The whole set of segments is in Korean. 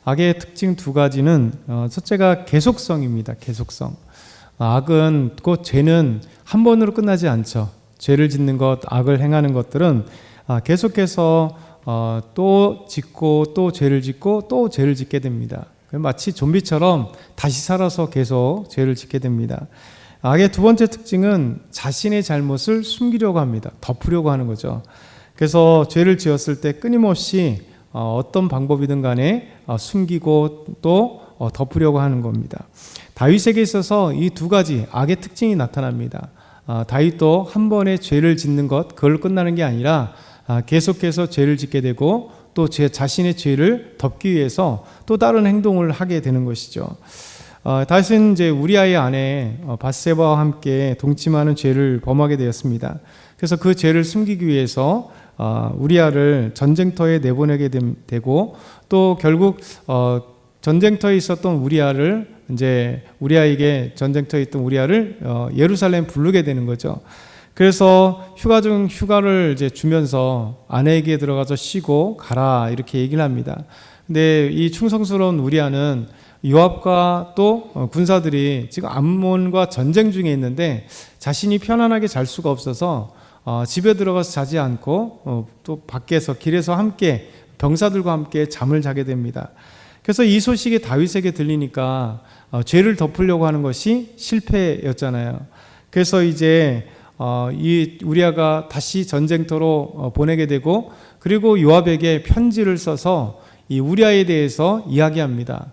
악의 특징 두 가지는 첫째가 계속성입니다. 계속성. 악은 곧 죄는 한 번으로 끝나지 않죠. 죄를 짓는 것, 악을 행하는 것들은 계속해서 또 짓고 또 죄를 짓고 또 죄를 짓게 됩니다. 마치 좀비처럼 다시 살아서 계속 죄를 짓게 됩니다. 악의 두 번째 특징은 자신의 잘못을 숨기려고 합니다. 덮으려고 하는 거죠. 그래서 죄를 지었을 때 끊임없이 어떤 방법이든 간에 숨기고 또 덮으려고 하는 겁니다. 다윗에게 있어서 이 두 가지 악의 특징이 나타납니다. 다윗도 한 번에 죄를 짓는 것, 그걸 끝나는 게 아니라 계속해서 죄를 짓게 되고 또 제 자신의 죄를 덮기 위해서 또 다른 행동을 하게 되는 것이죠. 다윗은 이제 우리아의 아내 밧세바와 함께 동침하는 죄를 범하게 되었습니다. 그래서 그 죄를 숨기기 위해서 우리아를 전쟁터에 내보내게 되고 또 결국 전쟁터에 있었던 우리아를 이제 우리아에게 전쟁터에 있던 우리아를 예루살렘 부르게 되는 거죠. 그래서 휴가 중 휴가를 이제 주면서 아내에게 들어가서 쉬고 가라 이렇게 얘기를 합니다. 근데 이 충성스러운 우리아는 요압과 또 군사들이 지금 암몬과 전쟁 중에 있는데 자신이 편안하게 잘 수가 없어서 집에 들어가서 자지 않고 또 밖에서 길에서 함께 병사들과 함께 잠을 자게 됩니다. 그래서 이 소식이 다윗에게 들리니까 죄를 덮으려고 하는 것이 실패였잖아요. 그래서 이제 이 우리아가 다시 전쟁터로 보내게 되고 그리고 요압에게 편지를 써서 이 우리아에 대해서 이야기합니다.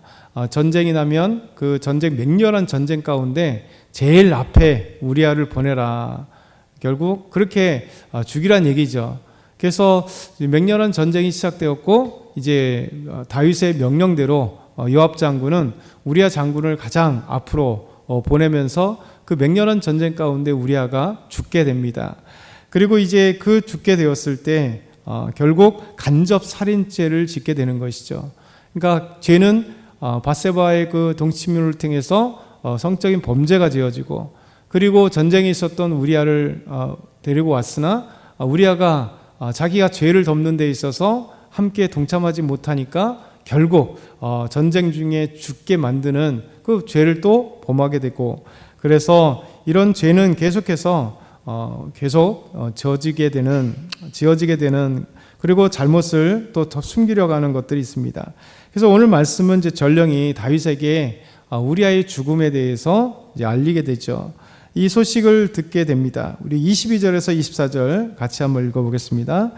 전쟁이 나면 그 전쟁 맹렬한 전쟁 가운데 제일 앞에 우리아를 보내라. 결국 그렇게 죽이란 얘기죠. 그래서 맹렬한 전쟁이 시작되었고 이제 다윗의 명령대로 요압 장군은 우리아 장군을 가장 앞으로 보내면서 그 맹렬한 전쟁 가운데 우리아가 죽게 됩니다. 그리고 이제 그 죽게 되었을 때 결국 간접 살인죄를 짓게 되는 것이죠. 그러니까 죄는 밧세바의 그 동침을 통해서 성적인 범죄가 지어지고 그리고 전쟁에 있었던 우리아를 데리고 왔으나 우리아가 자기가 죄를 덮는 데 있어서 함께 동참하지 못하니까 결국 전쟁 중에 죽게 만드는 그 죄를 또 범하게 되고 그래서 이런 죄는 계속해서 계속 지어지게 되는 그리고 잘못을 또 더 숨기려고 하는 것들이 있습니다. 그래서 오늘 말씀은 이제 전령이 다윗에게 우리아의 죽음에 대해서 이제 알리게 되죠. 이 소식을 듣게 됩니다. 우리 22절에서 24절 같이 한번 읽어보겠습니다.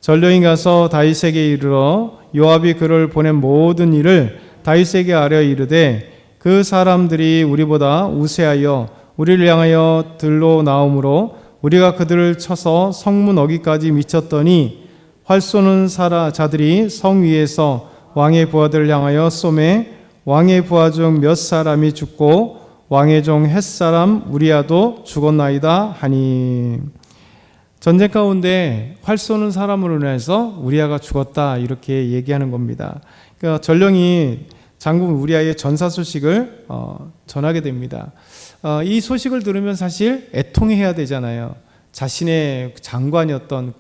전령이 가서 다윗에게 이르러 요압이 그를 보낸 모든 일을 다윗에게 아뢰어 이르되 그 사람들이 우리보다 우세하여 우리를 향하여 들로 나오므로 우리가 그들을 쳐서 성문 어기까지 미쳤더니 활 쏘는 자들이 성 위에서 왕의 부하들을 향하여 쏘매 왕의 부하 중 몇 사람이 죽고 왕의 종 햇사람 우리아도 죽었나이다 하니. 전쟁 가운데 활 쏘는 사람으로 인해서 우리아가 죽었다 이렇게 얘기하는 겁니다. 그러니까 전령이 장군 우리아의 전사 소식을 전하게 됩니다. 이 소식을 들으면 사실 애통해야 되잖아요. 자신의 장관이었던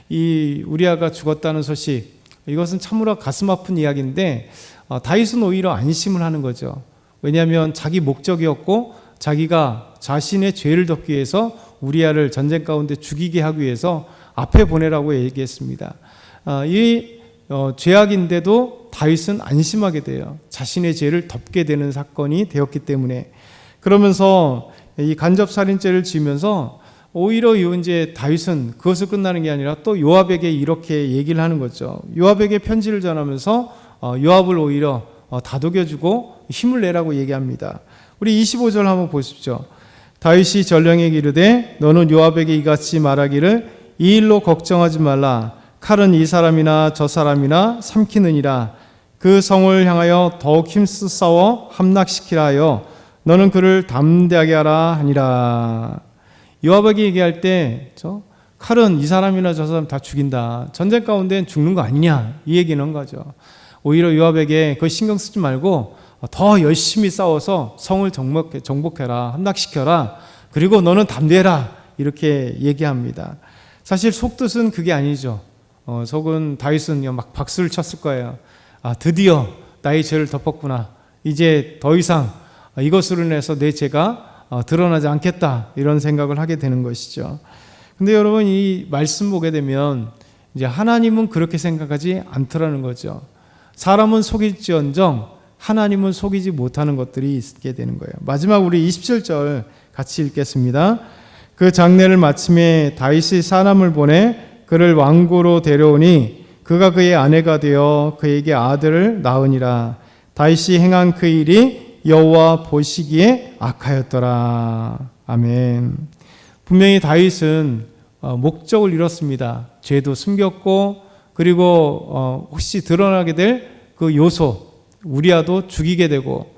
이 우리아가 죽었다는 소식, 이것은 참으로 가슴 아픈 이야기인데 다윗은 오히려 안심을 하는 거죠. 왜냐하면 자기 목적이었고 자기가 자신의 죄를 덮기 위해서 우리아를 전쟁 가운데 죽이게 하기 위해서 앞에 보내라고 얘기했습니다. 이 죄악인데도 다윗은 안심하게 돼요. 자신의 죄를 덮게 되는 사건이 되었기 때문에. 그러면서 이 간접살인죄를 지으면서 오히려 이제 다윗은 그것을 끝나는 게 아니라 또 요압에게 이렇게 얘기를 하는 거죠. 요압에게 편지를 전하면서 요압을 오히려 다독여주고 힘을 내라고 얘기합니다. 우리 25절 한번 보십시오. 다윗이 전령에게 이르되 너는 요압에게 이같이 말하기를 이 일로 걱정하지 말라. 칼은 이 사람이나 저 사람이나 삼키느니라. 그 성을 향하여 더욱 힘써 싸워 함락시키라 하여 너는 그를 담대하게 하라 하니라. 요압에게 얘기할 때 칼은 이 사람이나 저 사람 다 죽인다. 전쟁 가운데는 죽는 거 아니냐 이 얘기는 한 거죠. 오히려 요압에게 그거 신경 쓰지 말고 더 열심히 싸워서 성을 정복해라, 함락시켜라. 그리고 너는 담대해라 이렇게 얘기합니다. 사실 속뜻은 그게 아니죠. 속은 다윗은 막 박수를 쳤을 거예요. 드디어 나의 죄를 덮었구나. 이제 더 이상 이것으로 인해서 내 죄가 드러나지 않겠다. 이런 생각을 하게 되는 것이죠. 근데 여러분, 이 말씀 보게 되면 이제 하나님은 그렇게 생각하지 않더라는 거죠. 사람은 속일지언정 하나님은 속이지 못하는 것들이 있게 되는 거예요. 마지막 우리 27절 같이 읽겠습니다. 그 장례를 마침에 다윗이 사람을 보내 그를 왕고로 데려오니 그가 그의 아내가 되어 그에게 아들을 낳으니라. 다윗이 행한 그 일이 여호와 보시기에 악하였더라. 아멘. 분명히 다윗은 목적을 이뤘습니다. 죄도 숨겼고, 그리고 혹시 드러나게 될 그 요소 우리아도 죽이게 되고,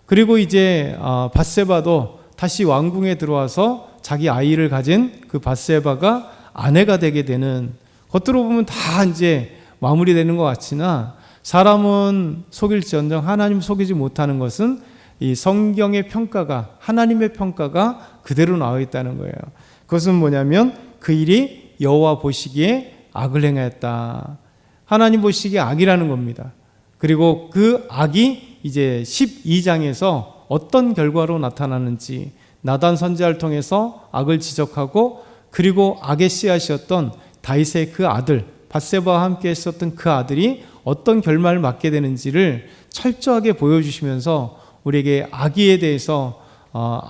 그리고 이제 밧세바도 다시 왕궁에 들어와서 자기 아이를 가진 그 밧세바가 아내가 되게 되는, 겉으로 보면 다 이제 마무리되는 것 같으나 사람은 속일지언정 하나님 속이지 못하는 것은 이 성경의 평가가, 하나님의 평가가 그대로 나와 있다는 거예요. 그것은 뭐냐면 그 일이 여호와 보시기에 악을 행하였다. 하나님 보시기에 악이라는 겁니다. 그리고 그 악이 이제 12장에서 어떤 결과로 나타나는지, 나단 선지자를 통해서 악을 지적하고, 그리고 악의 씨앗이었던 다윗의 그 아들 밧세바와 함께 있었던 그 아들이 어떤 결말을 맞게 되는지를 철저하게 보여주시면서 우리에게 악의에 대해서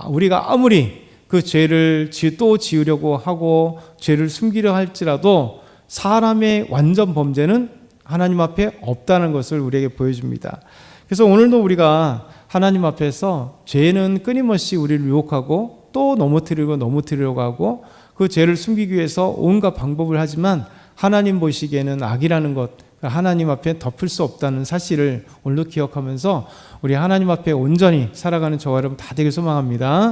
우리가 아무리 그 죄를 또 지으려고 하고 죄를 숨기려 할지라도 사람의 완전 범죄는 하나님 앞에 없다는 것을 우리에게 보여줍니다. 그래서 오늘도 우리가 하나님 앞에서 죄는 끊임없이 우리를 유혹하고 또 넘어뜨리려고 하고 그 죄를 숨기기 위해서 온갖 방법을 하지만 하나님 보시기에는 악이라는 것, 하나님 앞에 덮을 수 없다는 사실을 오늘도 기억하면서 우리 하나님 앞에 온전히 살아가는 저와 여러분 다 되길 소망합니다.